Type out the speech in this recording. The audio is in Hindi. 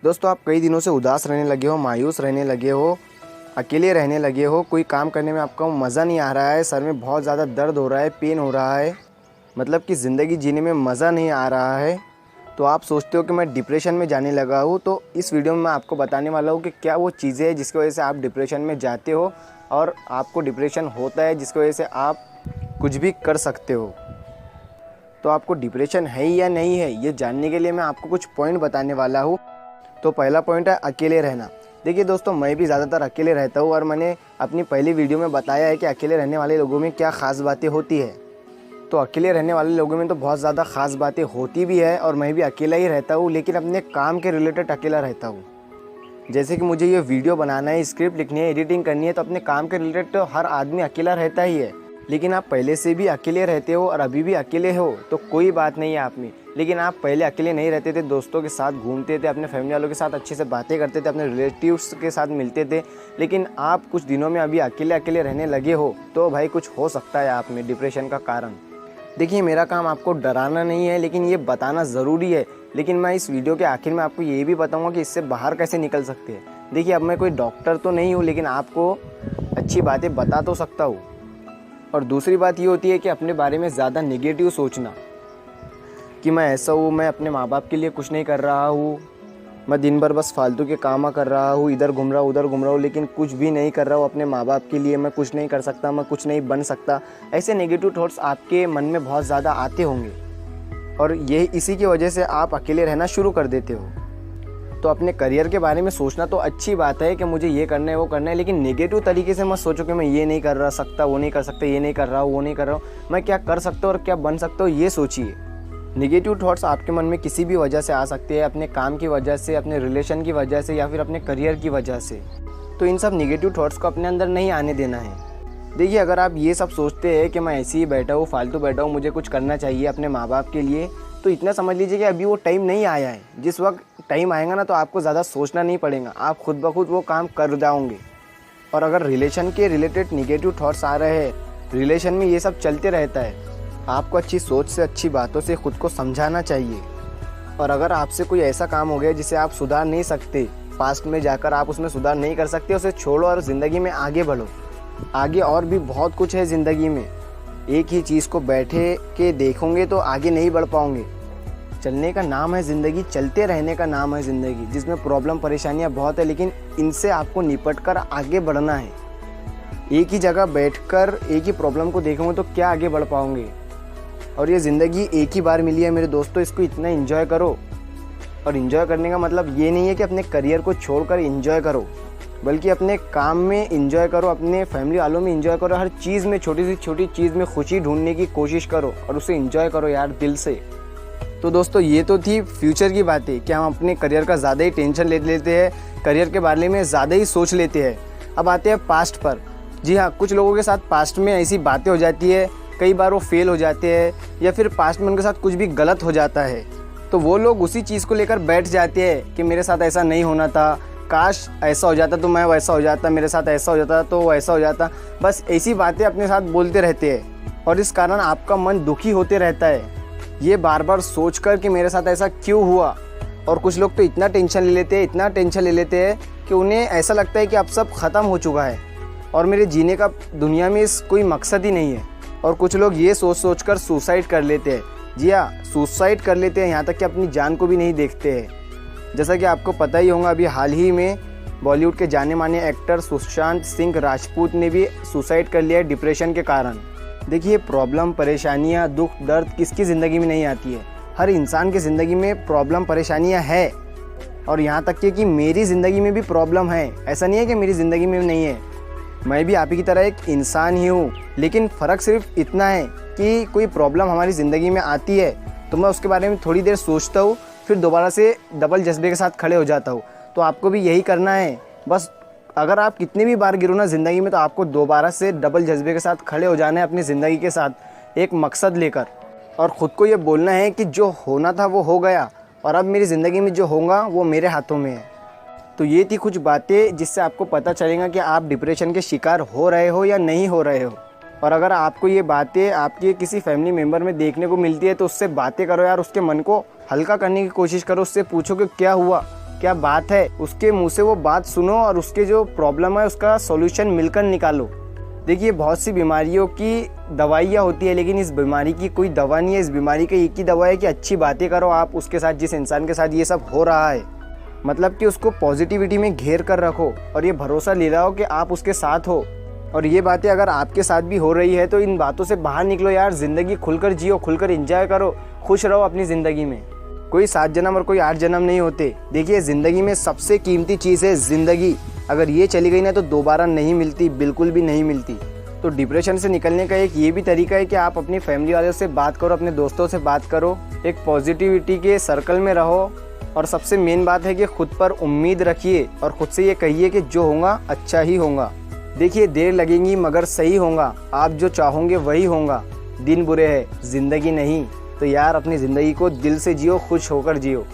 दोस्तों, आप कई दिनों से उदास रहने लगे हो, मायूस रहने लगे हो, अकेले रहने लगे हो, कोई काम करने में आपको मज़ा नहीं आ रहा है, सर में बहुत ज़्यादा दर्द हो रहा है, पेन हो रहा है, मतलब कि ज़िंदगी जीने में मज़ा नहीं आ रहा है, तो आप सोचते हो कि मैं डिप्रेशन में जाने लगा हूँ। तो इस वीडियो में मैं आपको बताने वाला हूँ कि क्या वो चीज़ें हैं जिसकी वजह से आप डिप्रेशन में जाते हो और आपको डिप्रेशन होता है, जिसकी वजह से आप कुछ भी कर सकते हो। तो आपको डिप्रेशन है या नहीं है, ये जानने के लिए मैं आपको कुछ पॉइंट बताने वाला हूँ। तो पहला पॉइंट है अकेले रहना। देखिए दोस्तों, मैं भी ज़्यादातर अकेले रहता हूँ और मैंने अपनी पहली वीडियो में बताया है कि अकेले रहने वाले लोगों में क्या ख़ास बातें होती है। तो अकेले रहने वाले लोगों में तो बहुत ज़्यादा ख़ास बातें होती भी है और मैं भी अकेला ही रहता हूँ, लेकिन अपने काम के रिलेटेड अकेला रहता हूँ। जैसे कि मुझे ये वीडियो बनाना है, स्क्रिप्ट लिखनी है, एडिटिंग करनी है, तो अपने काम के रिलेटेड तो हर आदमी अकेला रहता ही है। लेकिन आप पहले से भी अकेले रहते हो और अभी भी अकेले हो तो कोई बात नहीं है आप में। लेकिन आप पहले अकेले नहीं रहते थे, दोस्तों के साथ घूमते थे, अपने फैमिली वालों के साथ अच्छे से बातें करते थे, अपने रिलेटिव्स के साथ मिलते थे। लेकिन आप कुछ दिनों में अभी अकेले अकेले रहने लगे हो, तो भाई कुछ हो सकता है आप में डिप्रेशन का कारण। देखिए, मेरा काम आपको डराना नहीं है, लेकिन ये बताना ज़रूरी है। लेकिन मैं इस वीडियो के आखिर में आपको ये भी बताऊंगा कि इससे बाहर कैसे निकल सकते हैं। देखिए, अब मैं कोई डॉक्टर तो नहीं हूँ, लेकिन आपको अच्छी बातें बता तो सकता हूँ। और दूसरी बात ये होती है कि अपने बारे में ज़्यादा नेगेटिव सोचना कि मैं ऐसा हूँ, मैं अपने माँ बाप के लिए कुछ नहीं कर रहा हूँ, मैं दिन भर बस फालतू के काम कर रहा हूँ, इधर घूम रहा हूँ उधर घूम रहा हूँ, लेकिन कुछ भी नहीं कर रहा हूँ अपने माँ बाप के लिए, मैं कुछ नहीं कर सकता, मैं कुछ नहीं बन सकता। ऐसे नेगेटिव थॉट्स आपके मन में बहुत ज़्यादा आते होंगे और ये इसी की वजह से आप अकेले रहना शुरू कर देते हो। तो अपने करियर के बारे में सोचना तो अच्छी बात है कि मुझे ये करना है वो करना है, लेकिन नेगेटिव तरीके से मत सोचो कि मैं ये नहीं कर रहा सकता, वो नहीं कर सकता, ये नहीं कर रहा हूँ, वो नहीं कर रहा हूँ। मैं क्या कर सकता हूँ और क्या बन सकता हूँ, ये सोचिए। नेगेटिव थॉट्स आपके मन में किसी भी वजह से आ सकते हैं, अपने काम की वजह से, अपने रिलेशन की वजह से या फिर अपने करियर की वजह से। तो इन सब नेगेटिव थॉट्स को अपने अंदर नहीं आने देना है। देखिए, अगर आप ये सब सोचते हैं कि मैं ऐसे ही बैठा हूँ, फालतू बैठा हूँ, मुझे कुछ करना चाहिए अपने माँ बाप के लिए, तो इतना समझ लीजिए कि अभी वो टाइम नहीं आया है। जिस वक्त टाइम आएगा ना, तो आपको ज़्यादा सोचना नहीं पड़ेगा, आप खुद ब खुद वो काम कर जाओगे। और अगर रिलेशन के रिलेटेड नेगेटिव थॉट्स आ रहे हैं, रिलेशन में ये सब चलते रहता है, आपको अच्छी सोच से, अच्छी बातों से खुद को समझाना चाहिए। और अगर आपसे कोई ऐसा काम हो गया जिसे आप सुधार नहीं सकते, पास्ट में जाकर आप उसमें सुधार नहीं कर सकते, उसे छोड़ो और ज़िंदगी में आगे बढ़ो। आगे और भी बहुत कुछ है ज़िंदगी में। एक ही चीज़ को बैठे के देखोगे तो आगे नहीं बढ़ पाओगे। चलने का नाम है ज़िंदगी, चलते रहने का नाम है ज़िंदगी, जिसमें प्रॉब्लम परेशानियां बहुत है, लेकिन इनसे आपको निपट कर आगे बढ़ना है। एक ही जगह बैठकर एक ही प्रॉब्लम को देखोगे तो क्या आगे बढ़ पाओगे। और ये ज़िंदगी एक ही बार मिली है मेरे दोस्तों, इसको इतना एंजॉय करो। और एंजॉय करने का मतलब ये नहीं है कि अपने करियर को छोड़कर एंजॉय करो, बल्कि अपने काम में एंजॉय करो, अपने फैमिली वालों में एंजॉय करो, हर चीज़ में, छोटी से छोटी चीज़ में खुशी ढूंढने की कोशिश करो और उसे एंजॉय करो यार, दिल से। तो दोस्तों, ये तो थी फ्यूचर की बातें कि हम अपने करियर का ज़्यादा ही टेंशन ले लेते हैं, करियर के बारे में ज़्यादा ही सोच लेते हैं। अब आते हैं पास्ट पर। जी हाँ, कुछ लोगों के साथ पास्ट में ऐसी बातें हो जाती है, कई बार वो फेल हो जाते हैं या फिर पास्ट में उनके साथ कुछ भी गलत हो जाता है, तो वो लोग उसी चीज़ को लेकर बैठ जाते हैं कि मेरे साथ ऐसा नहीं होना था, काश ऐसा हो जाता तो मैं वैसा हो जाता, मेरे साथ ऐसा हो जाता तो वैसा हो जाता। बस ऐसी बातें अपने साथ बोलते रहते हैं और इस कारण आपका मन दुखी होते रहता है, ये बार बार सोच कर कि मेरे साथ ऐसा क्यों हुआ। और कुछ लोग तो इतना टेंशन ले लेते हैं, इतना टेंशन ले लेते हैं कि उन्हें ऐसा लगता है कि अब सब ख़त्म हो चुका है और मेरे जीने का दुनिया में इस कोई मकसद ही नहीं है। और कुछ लोग ये सोच कर सुसाइड कर लेते हैं। जी हाँ, सुसाइड कर लेते हैं, यहाँ तक कि अपनी जान को भी नहीं देखते हैं। जैसा कि आपको पता ही होगा, अभी हाल ही में बॉलीवुड के जाने माने एक्टर सुशांत सिंह राजपूत ने भी सुसाइड कर लिया है डिप्रेशन के कारण। देखिए, प्रॉब्लम, परेशानियाँ, दुख, दर्द किसकी ज़िंदगी में नहीं आती है। हर इंसान की ज़िंदगी में प्रॉब्लम, परेशानियाँ है और यहाँ तक कि मेरी ज़िंदगी में भी प्रॉब्लम है। ऐसा नहीं है कि मेरी ज़िंदगी में नहीं है, मैं भी आप ही की तरह एक इंसान ही हूँ। लेकिन फ़र्क सिर्फ इतना है कि कोई प्रॉब्लम हमारी ज़िंदगी में आती है तो मैं उसके बारे में थोड़ी देर सोचता हूँ, फिर दोबारा से डबल जज्बे के साथ खड़े हो जाता हूँ। तो आपको भी यही करना है। बस अगर आप कितनी भी बार गिरो ना ज़िंदगी में, तो आपको दोबारा से डबल जज्बे के साथ खड़े हो जाना है अपनी ज़िंदगी के साथ, एक मकसद लेकर। और ख़ुद को ये बोलना है कि जो होना था वो हो गया और अब मेरी ज़िंदगी में जो होगा वो मेरे हाथों में है। तो ये थी कुछ बातें जिससे आपको पता चलेगा कि आप डिप्रेशन के शिकार हो रहे हो या नहीं हो रहे हो। और अगर आपको ये बातें आपके किसी फैमिली मेम्बर में देखने को मिलती है तो उससे बातें करो यार, उसके मन को हल्का करने की कोशिश करो, उससे पूछो कि क्या हुआ, क्या बात है, उसके मुंह से वो बात सुनो और उसके जो प्रॉब्लम है उसका सॉल्यूशन मिलकर निकालो। देखिए बहुत सी बीमारियों की दवाइयाँ होती है, लेकिन इस बीमारी की कोई दवा नहीं है। इस बीमारी का एक ही दवा है कि अच्छी बातें करो आप उसके साथ, जिस इंसान के साथ ये सब हो रहा है। मतलब कि उसको पॉजिटिविटी में घेर कर रखो और ये भरोसा ले रहा हो कि आप उसके साथ हो। और ये बातें अगर आपके साथ भी हो रही है तो इन बातों से बाहर निकलो यार। ज़िंदगी खुलकर जियो, खुलकर एंजॉय करो, खुश रहो अपनी ज़िंदगी में। कोई 7 जन्म और कोई 8 जन्म नहीं होते। देखिए ज़िंदगी में सबसे कीमती चीज़ है ज़िंदगी। अगर ये चली गई ना तो दोबारा नहीं मिलती, बिल्कुल भी नहीं मिलती। तो डिप्रेशन से निकलने का एक ये भी तरीका है कि आप अपनी फैमिली वालों से बात करो, अपने दोस्तों से बात करो, एक पॉजिटिविटी के सर्कल में रहो। और सबसे मेन बात है कि खुद पर उम्मीद रखिए और खुद से ये कहिए कि जो होगा अच्छा ही होगा। देखिए देर लगेगी मगर सही होगा, आप जो चाहोगे वही होगा। दिन बुरे हैं, ज़िंदगी नहीं। तो यार अपनी ज़िंदगी को दिल से जियो, खुश होकर जियो।